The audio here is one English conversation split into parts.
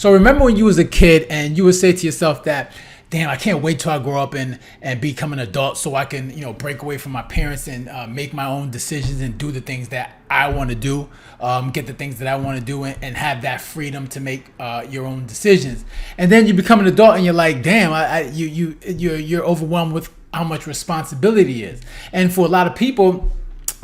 So remember when you was a kid and you would say to yourself that, damn, I can't wait till I grow up and become an adult so I can, break away from my parents and make my own decisions and do the things that I want to do, get the things that I want to do, and have that freedom to make your own decisions. And then you become an adult and you're like, damn, you're overwhelmed with how much responsibility is. And for a lot of people,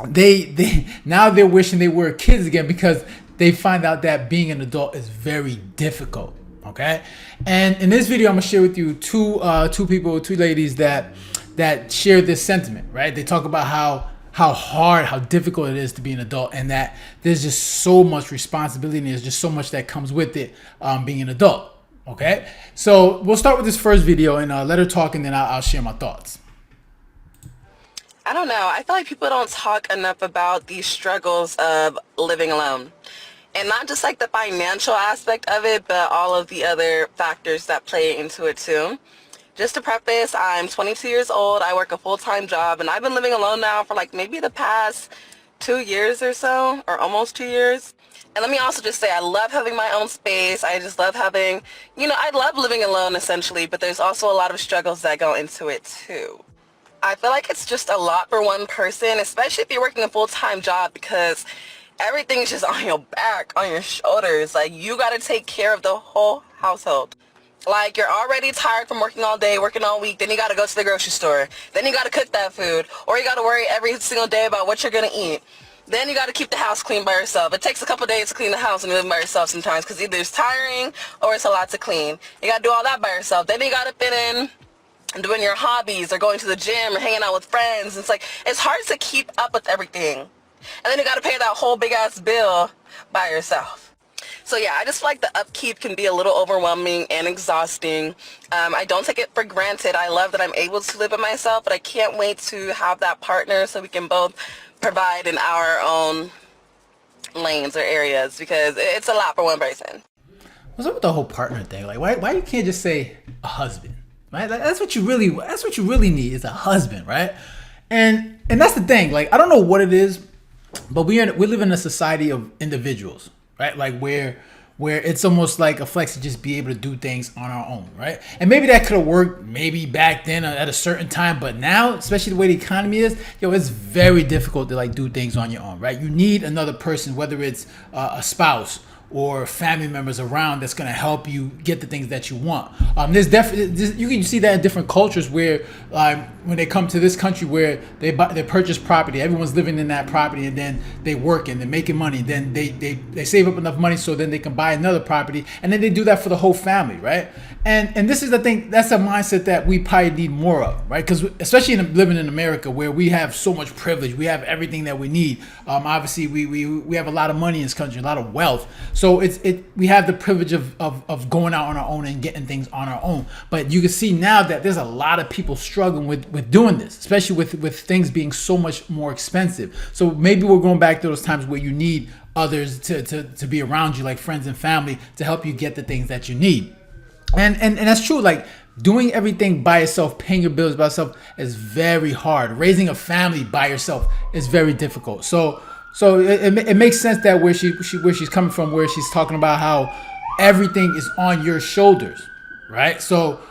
they now they're wishing they were kids again because they find out that being an adult is very difficult. Okay, and in this video, I'm gonna share with you two ladies that share this sentiment. Right, they talk about how difficult it is to be an adult, and that there's just so much responsibility and there's just so much that comes with it, being an adult. Okay, so we'll start with this first video and let her talk, and then I'll share my thoughts. I don't know. I feel like people don't talk enough about these struggles of living alone. And not just like the financial aspect of it, but all of the other factors that play into it too. Just to preface, I'm 22 years old. I work a full-time job, and I've been living alone now for like maybe the past 2 years or so, or almost 2 years. And let me also just say, I love having my own space. I just love having, I love living alone essentially, but there's also a lot of struggles that go into it too. I feel like it's just a lot for one person, especially if you're working a full-time job, because everything's just on your back, on your shoulders. Like, you got to take care of the whole household. Like, you're already tired from working all day, working all week, then you got to go to the grocery store. Then you got to cook that food, or you got to worry every single day about what you're going to eat. Then you got to keep the house clean by yourself. It takes a couple days to clean the house and live by yourself sometimes, because either it's tiring or it's a lot to clean. You got to do all that by yourself. Then you got to fit in doing your hobbies or going to the gym or hanging out with friends. It's like, it's hard to keep up with everything. And then you got to pay that whole big ass bill by yourself. So yeah, I just feel like the upkeep can be a little overwhelming and exhausting. I don't take it for granted. I love that I'm able to live by myself, but I can't wait to have that partner so we can both provide in our own lanes or areas, because it's a lot for one person. What's up with the whole partner thing? Like, why you can't just say a husband? Right? That's what you really need, is a husband, right? And that's the thing. Like, I don't know what it is, but we live in a society of individuals, right? Like where it's almost like a flex to just be able to do things on our own, right? And maybe that could have worked maybe back then at a certain time, but now, especially the way the economy is, it's very difficult to like do things on your own, right? You need another person, whether it's a spouse or family members around, that's going to help you get the things that you want. There's definitely, you can see that in different cultures where when they come to this country where they purchase property, everyone's living in that property, and then they work and they're making money. Then they save up enough money so then they can buy another property, and then they do that for the whole family, right? And this is the thing, that's a mindset that we probably need more of, right? Because especially living in America, where we have so much privilege, we have everything that we need. Obviously, we have a lot of money in this country, a lot of wealth. So we have the privilege of going out on our own and getting things on our own. But you can see now that there's a lot of people struggling with doing this, especially with things being so much more expensive. So maybe we're going back to those times where you need others to be around you, like friends and family, to help you get the things that you need. And that's true. Like, doing everything by yourself, paying your bills by yourself, is very hard. Raising a family by yourself is very difficult. So it makes sense that where she's coming from, where she's talking about how everything is on your shoulders, right? So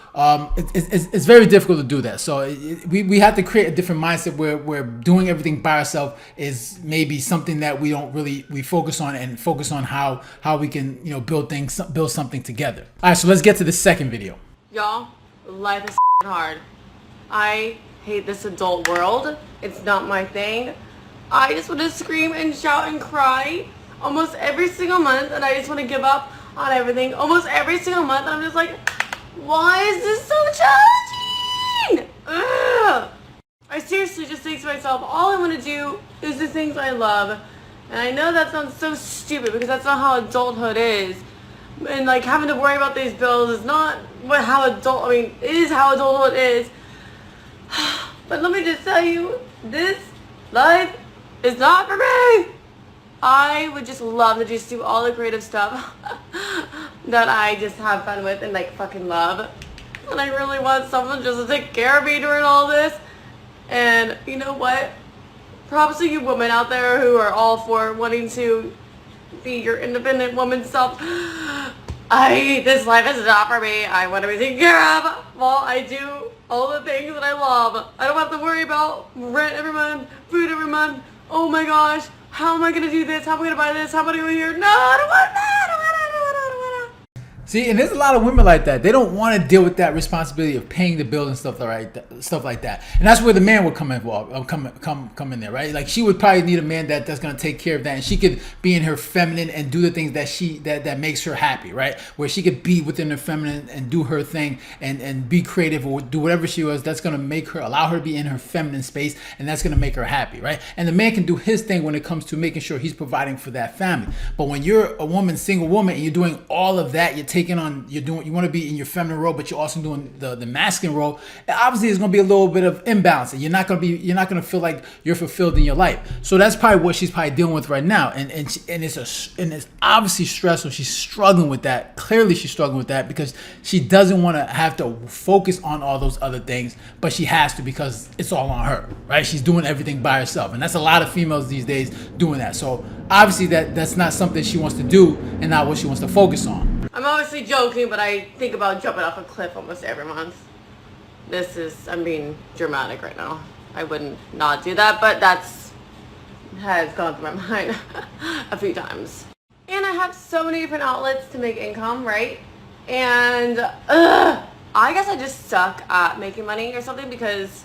it's very difficult to do that. So we have to create a different mindset where doing everything by ourselves is maybe something that we focus on, and focus on how we can build something together. All right, so let's get to the second video. Y'all, life is hard. I hate this adult world. It's not my thing. I just want to scream and shout and cry almost every single month, and I just want to give up on everything almost every single month, and I'm just like, why is this so challenging? Ugh. I seriously just think to myself, all I want to do is the things I love. And I know that sounds so stupid, because that's not how adulthood is. And like, having to worry about these bills is not it is how adulthood is. But let me just tell you, this life is not for me. I would just love to just do all the creative stuff that I just have fun with and like fucking love. And I really want someone just to take care of me during all this. And you know what? Props to you women out there who are all for wanting to be your independent woman self. I hate this life is not for me. I want to be taken care of while I do all the things that I love. I don't have to worry about rent every month, food every month. Oh my gosh, how am I going to do this? How am I going to buy this? How am I going to go here? No, I don't want that. I don't want that. I don't want that. I don't want that. See, and there's a lot of women like that. They don't want to deal with that responsibility of paying the bills and stuff like that. And that's where the man would come in there, right? Like she would probably need a man that's going to take care of that, and she could be in her feminine and do the things that makes her happy, right? Where she could be within her feminine and do her thing and be creative or do whatever she was. That's going to allow her to be in her feminine space, and that's going to make her happy, right? And the man can do his thing when it comes to making sure he's providing for that family. But when you're a woman, single woman, and you're doing all of that, you want to be in your feminine role, but you're also doing the masculine role. Obviously, there's going to be a little bit of imbalance, and you're not going to feel like you're fulfilled in your life. So that's probably what she's probably dealing with right now, and it's obviously stressful. She's struggling with that. Clearly, she's struggling with that because she doesn't want to have to focus on all those other things, but she has to because it's all on her, right? She's doing everything by herself, and that's a lot of females these days doing that. So obviously, that's not something she wants to do, and not what she wants to focus on. I'm obviously joking, but I think about jumping off a cliff almost every month. I'm being dramatic right now. I wouldn't not do that, but has gone through my mind a few times. And I have so many different outlets to make income, right? And I guess I just suck at making money or something because,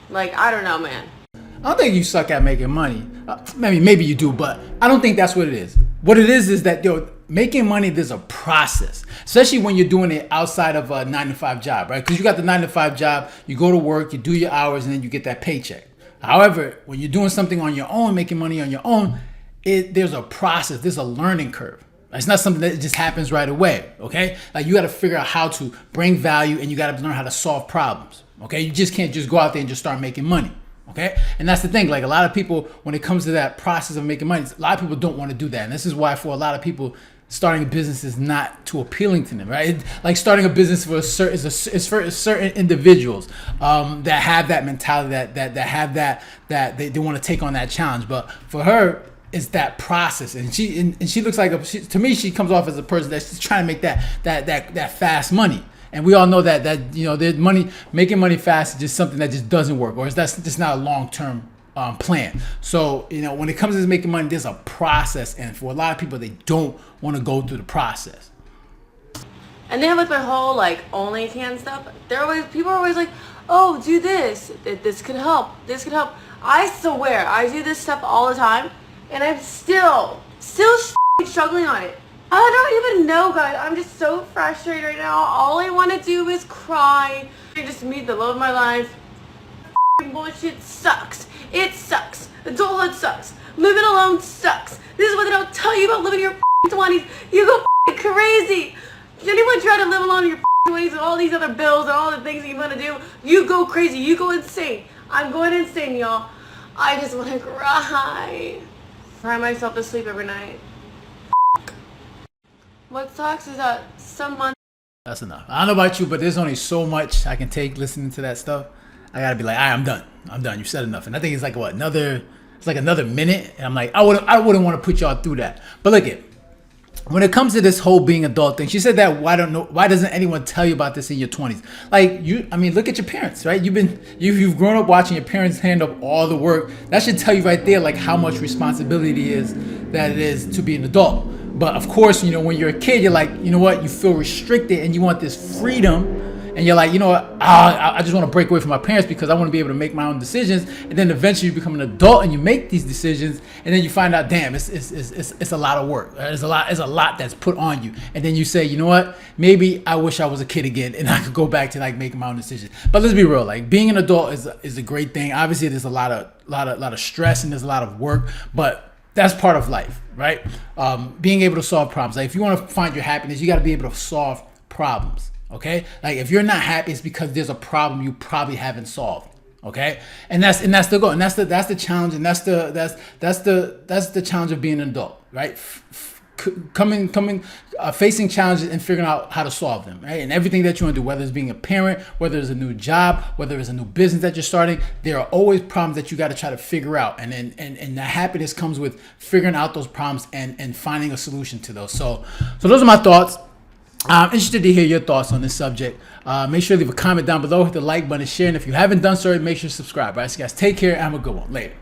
like, I don't know, man. I don't think you suck at making money. Maybe you do, but I don't think that's what it is. What it is that, making money, there's a process, especially when you're doing it outside of a 9-to-5 job, right? Because you got the 9-to-5 job, you go to work, you do your hours, and then you get that paycheck. However, when you're doing something on your own, making money on your own, there's a process, there's a learning curve. It's not something that just happens right away, okay? Like you got to figure out how to bring value, and you got to learn how to solve problems, okay? You just can't just go out there and just start making money. Okay, and that's the thing. Like a lot of people, when it comes to that process of making money, a lot of people don't want to do that, and this is why for a lot of people, starting a business is not too appealing to them, right? Like starting a business is for certain individuals that have that mentality, that they want to take on that challenge. But for her, it's that process, and she looks like to me, she comes off as a person that's just trying to make that fast money. And we all know that making money fast is just something that just doesn't work, or that's just not a long-term plan. So, when it comes to making money, there's a process, and for a lot of people, they don't want to go through the process. And then with my whole OnlyFans stuff, people are always like, "Oh, do this. This could help. This could help." I swear, I do this stuff all the time, and I'm still struggling on it. I don't even know, guys. I'm just so frustrated right now. All I want to do is cry. I just meet the love of my life. Bullshit sucks. It sucks. Adulthood sucks. Living alone sucks. This is what they don't tell you about living your 20s. You go crazy. If anyone try to live alone in your 20s and all these other bills and all the things that you want to do, you go crazy. You go insane. I'm going insane, y'all. I just want to cry. Cry myself to sleep every night. What sucks is that some months... That's enough. I don't know about you, but there's only so much I can take listening to that stuff. I gotta be like, all right, I'm done. You said enough. And I think it's like another minute. And I'm like, I wouldn't want to put y'all through that. But look when it comes to this whole being adult thing, she said that why doesn't anyone tell you about this in your 20s? Look at your parents, right? You've grown up watching your parents handle all the work. That should tell you right there like how much responsibility it is to be an adult. But of course, when you're a kid, you're like, you feel restricted and you want this freedom. And you're like, I just want to break away from my parents because I want to be able to make my own decisions. And then eventually you become an adult and you make these decisions. And then you find out, damn, it's a lot of work. It's a lot that's put on you. And then you say, you know what? Maybe I wish I was a kid again and I could go back to making my own decisions. But let's be real. Being an adult is a great thing. Obviously, there's a lot of stress and there's a lot of work, but that's part of life, right? Being able to solve problems. If you want to find your happiness, you got to be able to solve problems. Okay, if you're not happy, it's because there's a problem you probably haven't solved. Okay, and that's the goal, and that's the challenge, and that's the challenge of being an adult, right? facing challenges and figuring out how to solve them, right? And everything that you want to do, whether it's being a parent, whether it's a new job, whether it's a new business that you're starting, there are always problems that you got to try to figure out. And the happiness comes with figuring out those problems and finding a solution to those. So those are my thoughts. I'm interested to hear your thoughts on this subject. Make sure to leave a comment down below, hit the like button, share, and if you haven't done so, make sure to subscribe. All right, so guys, take care and have a good one. Later.